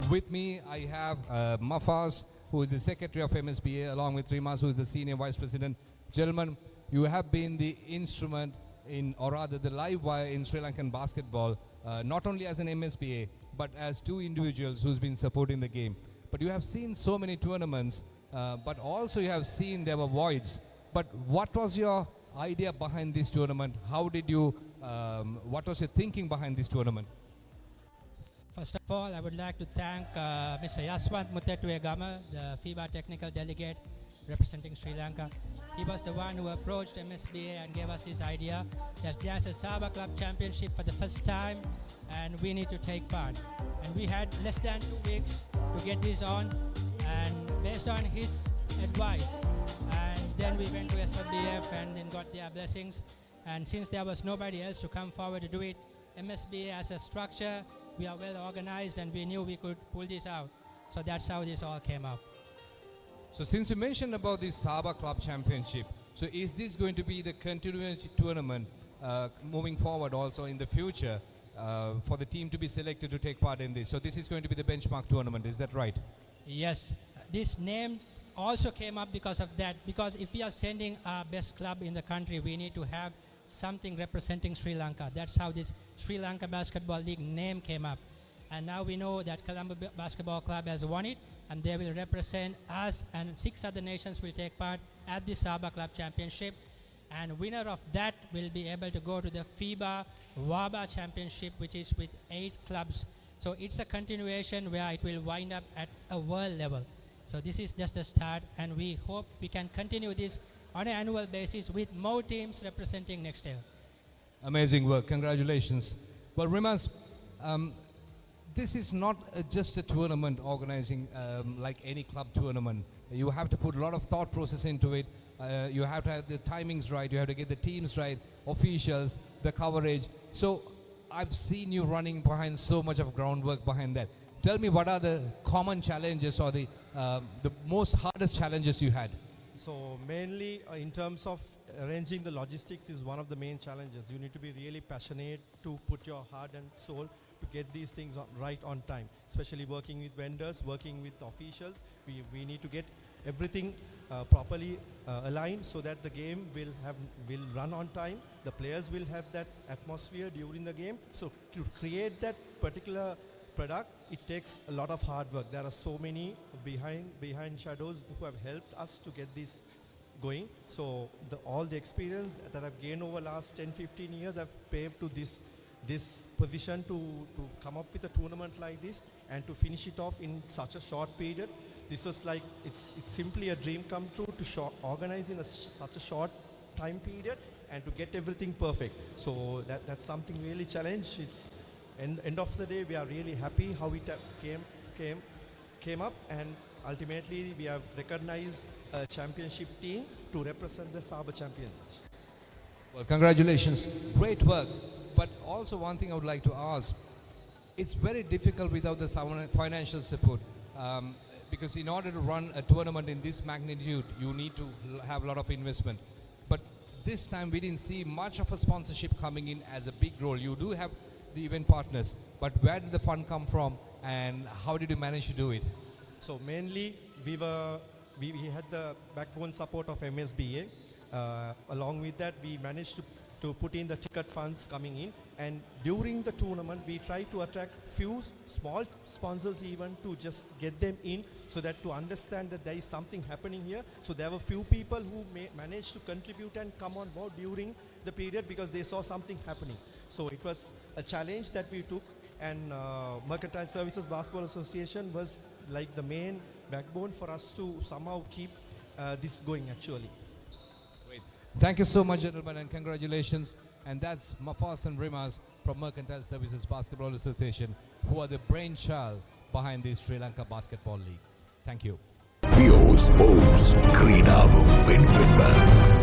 with me, I have Mafaz, who is the Secretary of MSBA, along with Rimas, who is the Senior Vice President. Gentlemen, you have been the instrument in, or rather the live wire in Sri Lankan basketball, not only as an MSBA, but as two individuals who's been supporting the game. But you have seen so many tournaments, but also you have seen there were voids. But what was your idea behind this tournament? How did you, what was your thinking behind this tournament? First of all, I would like to thank Mr. Yaswant Mutettuegama, the FIBA technical delegate representing Sri Lanka. He was the one who approached MSBA and gave us this idea that there's a Sabah Club Championship for the first time and we need to take part. And we had less than 2 weeks to get this on, and based on his advice, and then we went to SFDF and then got their blessings. And since there was nobody else to come forward to do it, MSBA as a structure, we are well organized and we knew we could pull this out. So that's how this all came up. So since you mentioned about the Sabah Club Championship, so is this going to be the continuous tournament moving forward also in the future for the team to be selected to take part in this? So this is going to be the benchmark tournament, is that right? Yes, this name also came up because of that, because if we are sending our best club in the country, we need to have something representing Sri Lanka. That's how this Sri Lanka Basketball League name came up. And now we know that Colombo Basketball Club has won it, and they will represent us, and 6 other nations will take part at the Sabah Club Championship. And winner of that will be able to go to the FIBA WABA Championship, which is with 8 clubs. So it's a continuation where it will wind up at a world level. So this is just a start, and we hope we can continue this on an annual basis with more teams representing next year. Amazing work, congratulations. Well, Rimas, this is not just a tournament organizing like any club tournament. You have to put a lot of thought process into it. You have to have the timings right, you have to get the teams right, officials, the coverage. So I've seen you running behind so much of groundwork behind that. Tell me, what are the common challenges or the most hardest challenges you had? So mainly in terms of arranging the logistics is one of the main challenges. You need to be really passionate to put your heart and soul to get these things right on time, especially working with vendors, working with officials. We need to get everything properly aligned so that the game will run on time. The players will have that atmosphere during the game. So to create that particular product, it takes a lot of hard work. There are so many behind shadows who have helped us to get this going. So all the experience that I've gained over last 10-15 years, I've paved to this position to come up with a tournament like this and to finish it off in such a short period. This was like, it's simply a dream come true to organize in such a short time period and to get everything perfect. So that's something really challenge. It's end of the day, we are really happy how it came up, and ultimately we have recognized a championship team to represent the Sabah champions. Well, congratulations, great work. But also one thing I would like to ask, it's very difficult without the financial support, because in order to run a tournament in this magnitude, you need to have a lot of investment. But this time we didn't see much of a sponsorship coming in as a big role. You do have the event partners, but where did the fund come from and how did you manage to do it? So mainly we had the backbone support of MSBA. Along with that, we managed to put in the ticket funds coming in, and during the tournament we tried to attract few small sponsors even to just get them in, so that to understand that there is something happening here. So there were few people who managed to contribute and come on board during the period because they saw something happening. So it was a challenge that we took, and Mercantile Services Basketball Association was like the main backbone for us to somehow keep this going actually. Great. Thank you so much, gentlemen, and congratulations. And that's Mafas and Rimas from Mercantile Services Basketball Association, who are the brainchild behind the Sri Lanka Basketball League. Thank you. Pure Sports, Credavu Venvenba.